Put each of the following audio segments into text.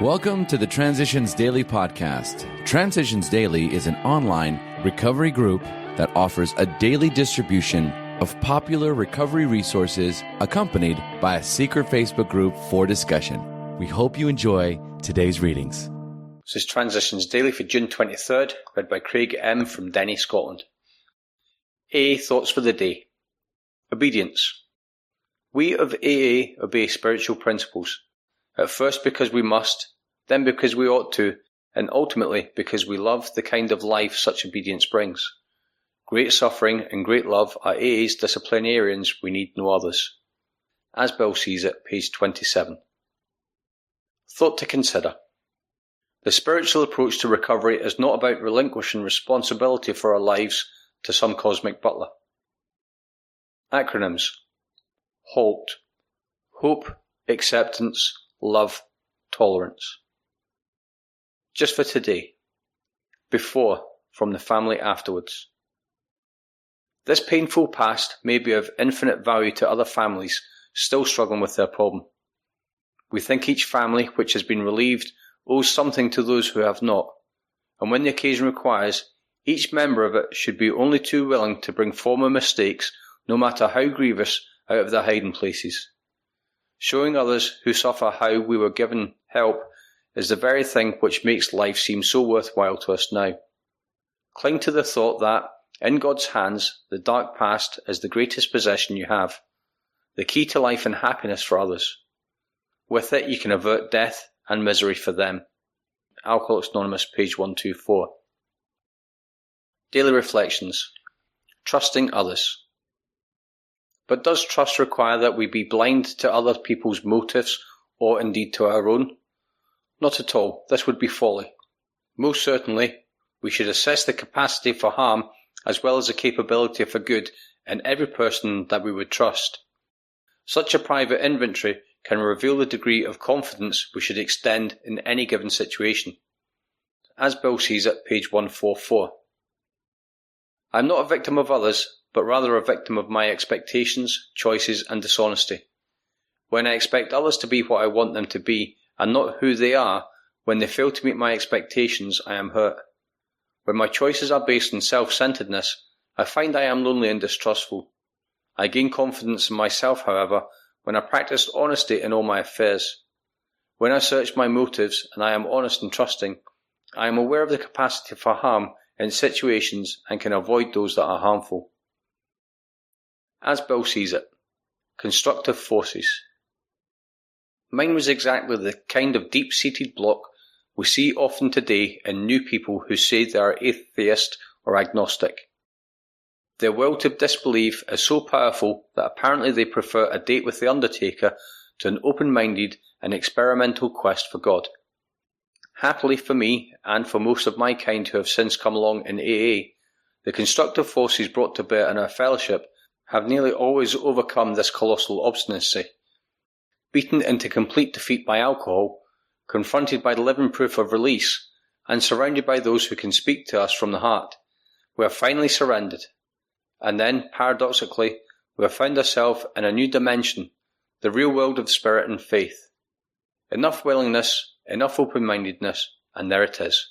Welcome to the Transitions Daily podcast. Transitions Daily is an online recovery group that offers a daily distribution of popular recovery resources accompanied by a secret Facebook group for discussion. We hope you enjoy today's readings. This is Transitions Daily for June 23rd, read by Craig M. from Denny, Scotland. AA Thoughts for the Day. Obedience. We of AA obey spiritual principles, at first because we must, then because we ought to, and ultimately because we love the kind of life such obedience brings. Great suffering and great love are AA's disciplinarians, we need no others. As Bill sees it, page 27. Thought to consider. The spiritual approach to recovery is not about relinquishing responsibility for our lives to some cosmic butler. Acronyms. HALT. Hope, acceptance, love, tolerance. Just for today. Before, from the family afterwards. This painful past may be of infinite value to other families still struggling with their problem. We think each family which has been relieved owes something to those who have not, and when the occasion requires, each member of it should be only too willing to bring former mistakes, no matter how grievous, out of their hiding places. Showing others who suffer how we were given help is the very thing which makes life seem so worthwhile to us now. Cling to the thought that, in God's hands, the dark past is the greatest possession you have, the key to life and happiness for others. With it you can avert death and misery for them. Alcoholics Anonymous, page 124. Daily Reflections. Trusting others. But does trust require that we be blind to other people's motives, or indeed to our own? Not at all. This would be folly. Most certainly, we should assess the capacity for harm as well as the capability for good in every person that we would trust. Such a private inventory can reveal the degree of confidence we should extend in any given situation. As Bill sees it, page 144. I am not a victim of others, but rather a victim of my expectations, choices and dishonesty. When I expect others to be what I want them to be, and not who they are, when they fail to meet my expectations, I am hurt. When my choices are based on self-centeredness, I find I am lonely and distrustful. I gain confidence in myself, however, when I practice honesty in all my affairs. When I search my motives and I am honest and trusting, I am aware of the capacity for harm in situations and can avoid those that are harmful. As Bill sees it. Constructive forces. Mine was exactly the kind of deep-seated block we see often today in new people who say they are atheist or agnostic. Their will to disbelieve is so powerful that apparently they prefer a date with the undertaker to an open-minded and experimental quest for God. Happily for me, and for most of my kind who have since come along in AA, the constructive forces brought to bear in our fellowship have nearly always overcome this colossal obstinacy. Beaten into complete defeat by alcohol, confronted by the living proof of release, and surrounded by those who can speak to us from the heart, we have finally surrendered. And then, paradoxically, we have found ourselves in a new dimension, the real world of spirit and faith. Enough willingness, enough open-mindedness, and there it is.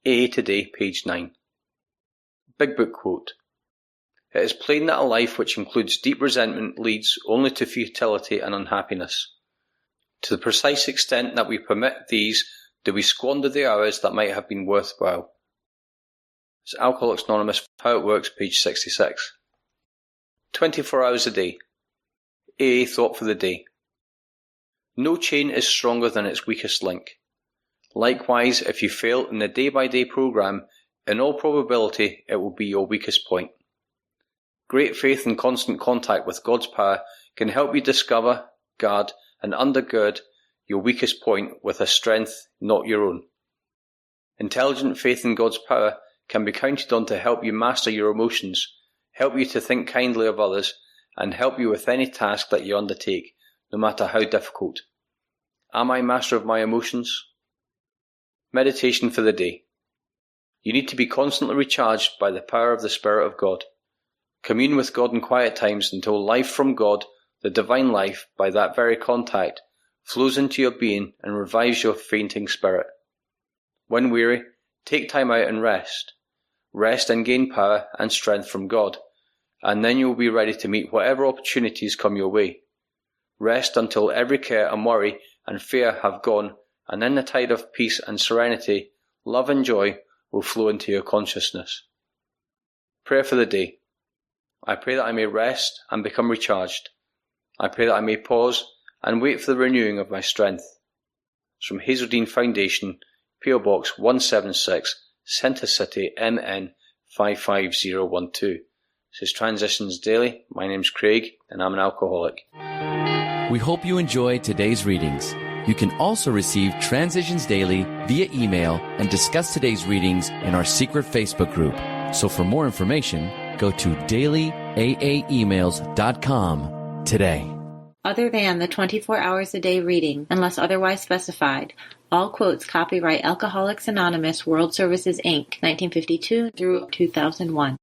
AA Today, page 9. Big Book quote. It is plain that a life which includes deep resentment leads only to futility and unhappiness. To the precise extent that we permit these, do we squander the hours that might have been worthwhile. It's Alcoholics Anonymous, How It Works, page 66. 24 hours a day. AA Thought for the Day. No chain is stronger than its weakest link. Likewise, if you fail in the day-by-day program, in all probability it will be your weakest point. Great faith and constant contact with God's power can help you discover, guard, and undergird your weakest point with a strength not your own. Intelligent faith in God's power can be counted on to help you master your emotions, help you to think kindly of others, and help you with any task that you undertake, no matter how difficult. Am I master of my emotions? Meditation for the day. You need to be constantly recharged by the power of the Spirit of God. Commune with God in quiet times until life from God, the divine life, by that very contact, flows into your being and revives your fainting spirit. When weary, take time out and rest. Rest and gain power and strength from God, and then you will be ready to meet whatever opportunities come your way. Rest until every care and worry and fear have gone, and then the tide of peace and serenity, love and joy will flow into your consciousness. Prayer for the day. I pray that I may rest and become recharged. I pray that I may pause and wait for the renewing of my strength. It's from Hazeldean Foundation, P.O. Box 176, Centre City, MN 55012. This is Transitions Daily. My name's Craig, and I'm an alcoholic. We hope you enjoyed today's readings. You can also receive Transitions Daily via email and discuss today's readings in our secret Facebook group. So for more information, go to dailyaaemails.com today. Other than the 24 hours a day reading, unless otherwise specified, all quotes copyright Alcoholics Anonymous World Services, Inc., 1952 through 2001.